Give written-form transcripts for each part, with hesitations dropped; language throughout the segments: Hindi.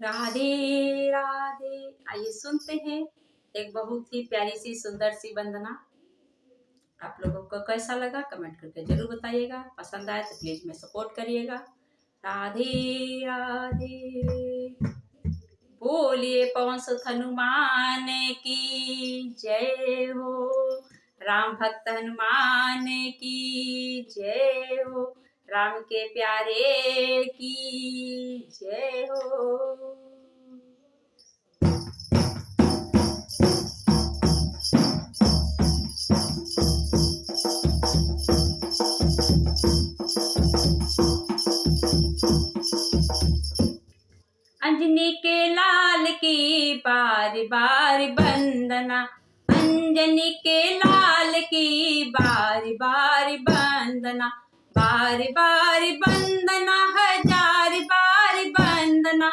राधे राधे। आइए सुनते हैं एक बहुत ही प्यारी सी सुंदर सी वंदना। आप लोगों को कैसा लगा कमेंट करके जरूर बताइएगा। पसंद आए तो प्लीज में सपोर्ट करिएगा। राधे राधे। बोलिए पवन सुत हनुमान की जय हो। राम भक्त हनुमान की जय हो। राम के प्यारे की जय हो। अंजनी के लाल की बार बार वंदना। अंजनी के लाल की बार बार वंदना। बार बार वंदना हजार बार वंदना।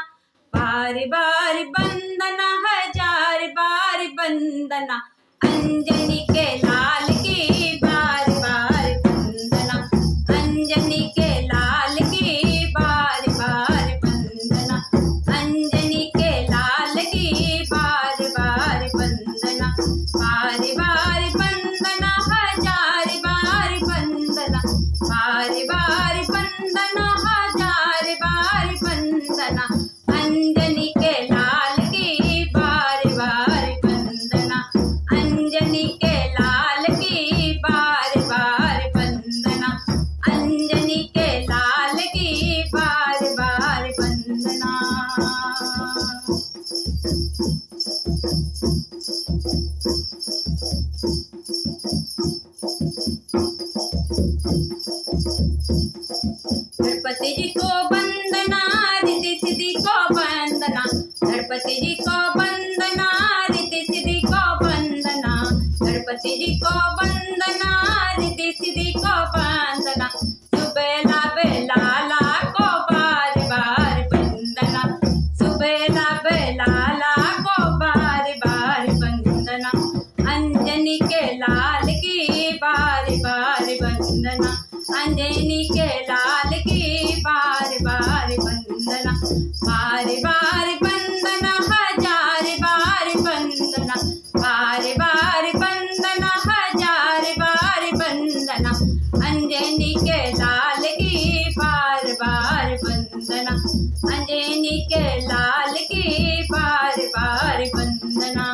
बार बार वंदना हजार बार वंदना। अंजनी के लाल की बार बार वंदना। अंजनी के लाल की बार बार वंदना। अंजनी के लाल की बार बार वंदना। बार बार वंदना हजार बार वंदना। बार बार वंदना हजार बार वंदना। अंजनी के लाल की बार बार वंदना। अंजनी के लाल की बार बार वंदना। अंजनी के लाल की बार बार वंदना। गणपति जी को वंदना रिद्धि सिद्धि को वंदना। गणपति जी को वंदना रिद्धि सिद्धि को वंदना। गणपति जी को वंदना रिद्धि सिद्धि को वंदना। सुबेला बेलाला को बार बार वंदना। सुबेला बेलाला को बार बार वंदना। अंजनी के लाल की बार बार वंदना। अंजनी के लाल की बार बार वंदना। बार बार वंदना हजार बार वंदना। बार बार वंदना हजार बार वंदना। अंजनी के लाल की बार बार वंदना। अंजनी के लाल की बार बार वंदना।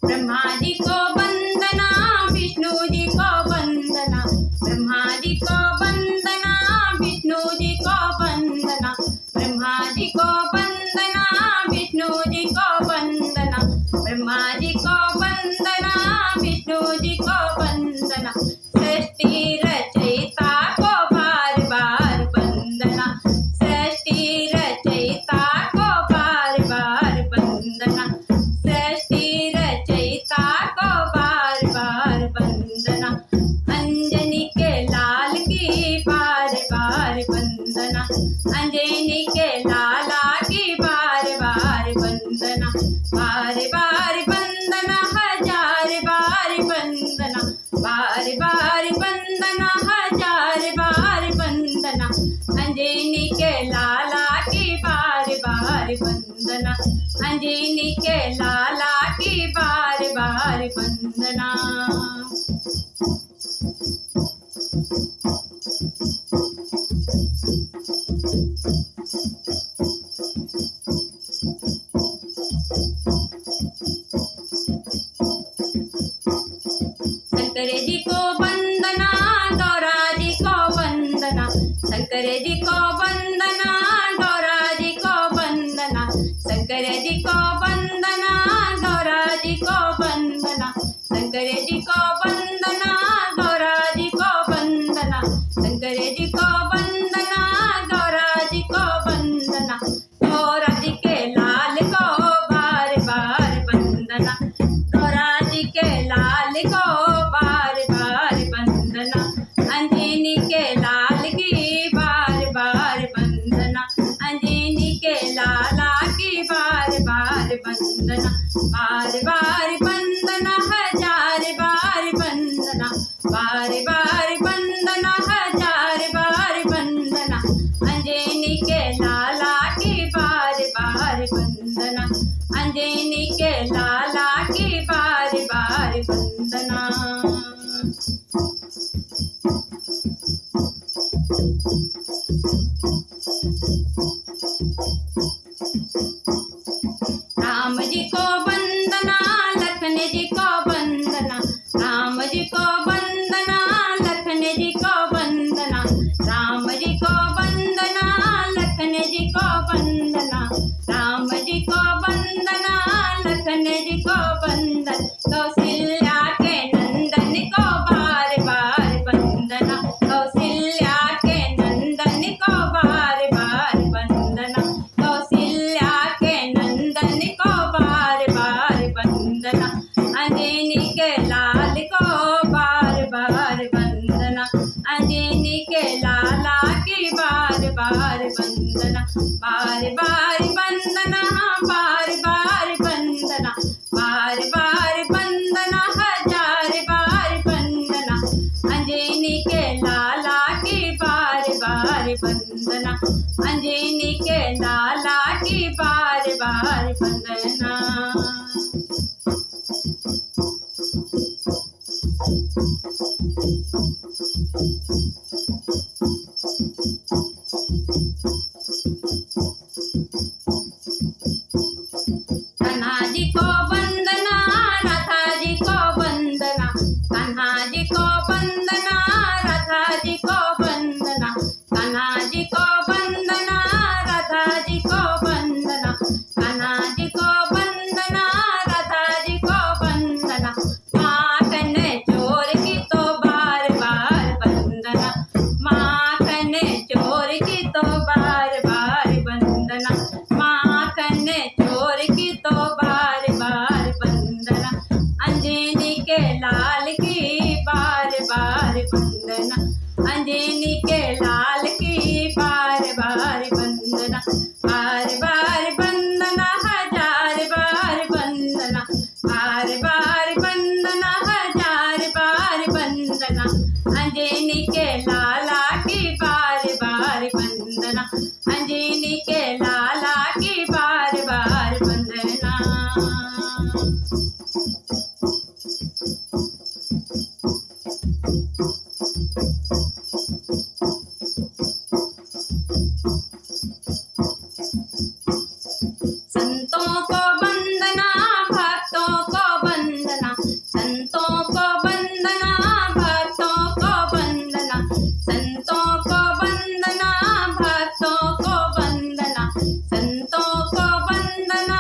ब्रह्मा जी को वंदना विष्णु जी को वंदना। ब्रह्मा जी को वंदना विष्णु जी को वंदना। ब्रह्मा जी को वंदना विष्णु जी को वंदना। ब्रह्मा जी को वंदना विष्णु जी को वंदना। सृष्टि रचयिता को बार बार वंदना। सृष्टि रचयिता को बार बार वंदना। सृष्टि रचयिता को बार बार वंदना। अंजनी के लाल की बार बार वंदना। अंजनी के लाला की बार बार वंदना। बार बार वंदना हजार बार वंदना। बार बार वंदना हजार बार वंदना। अंजनी के लाला की बार बार वंदना। अंजनी के लाला की बार बार वंदना। शंकर जी को वंदना गौरा जी को वंदना। शंकर जी को वंदना गौरा जी को वंदना। शंकर जी को वंदना गौरा जी को वंदना। शंकर जी को वंदना गौरा जी को वंदना। शंकर जी को वंदना गौरा जी को वंदना। गौरा जी के लाल को बार बार वंदना। गौरा जी के लाल को बार बार वंदना। अंजनी के लाल की बार बार वंदना। अंजनी के लाला की बार बार वंदना। बार बार वंदना अंजनी के लाला की बार बार वंदना। राम जी को वंदना, लखन जी को वंदना, राम जी को वंदना, लखन जी को वंदना, राम जी को वंदना, लखन जी को वंदना, राम जी को वंदना, लखन जी को वंदन, कौशल्या के नंदन को बार बार वंदना, कौशल्या के नंदन को बार बार वंदना, कौशल्या के नंदन को बार बार वंदना, अंजनी के लाल को बार बार वंदना, अंजनी के लाला की बार बार वंदना, बार बार वंदना, बार बार वंदना, बार बार वंदना, हजार बार वंदना, अंजनी के लाला की बार बार वंदना, अंजनी के लाला की बार बार वंदना। कान्हा जी को वंदना, राधा जी को वंदना, कान्हा जी को वंदना, राधा जी को वंदना, कान्हा जी को वंदना, राधा जी को वंदना, कान्हा जी को वंदना, राधा जी को वंदना, माखन चोर की तो बार बार वंदना, माखन चोर की तो बार बार वंदना, माखन चोर की तो बार बार वंदना, अंजनी के लाल की बार बार वंदना, अंजनी के लाल की बार बार वंदना, बार बार वंदना, हजार बार वंदना, बार बार वंदना, हजार बार वंदना, अंजनी के लाला की बार बार वंदना, अंजनी के लाला की बार बार वंदना। संतों को वंदना, भक्तों को वंदना, संतों को वंदना, भक्तों को वंदना, संतों को वंदना, भक्तों को वंदना, संतों को वंदना,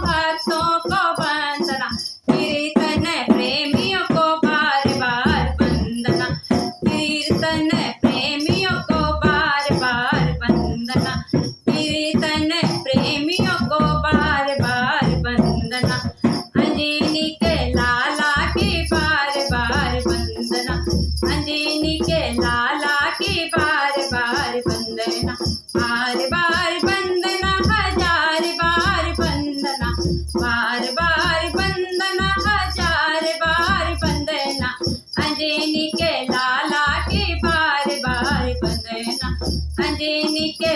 भक्तों को वंदना, कीर्तन प्रेमियों को बार बार वंदना, कीर्तन प्रेमियों को बार बार वंदना, कीर्तन प्रेमियों को बार बार वंदना, अंजनी के लाला की बार बार वंदना, अंजनी के लाला की बार बार वंदना, बार बार वंदना, हजार बार वंदना, बार बार वंदना, हजार बार वंदना, अंजनी के लाला की बार बार वंदना, अंजनी के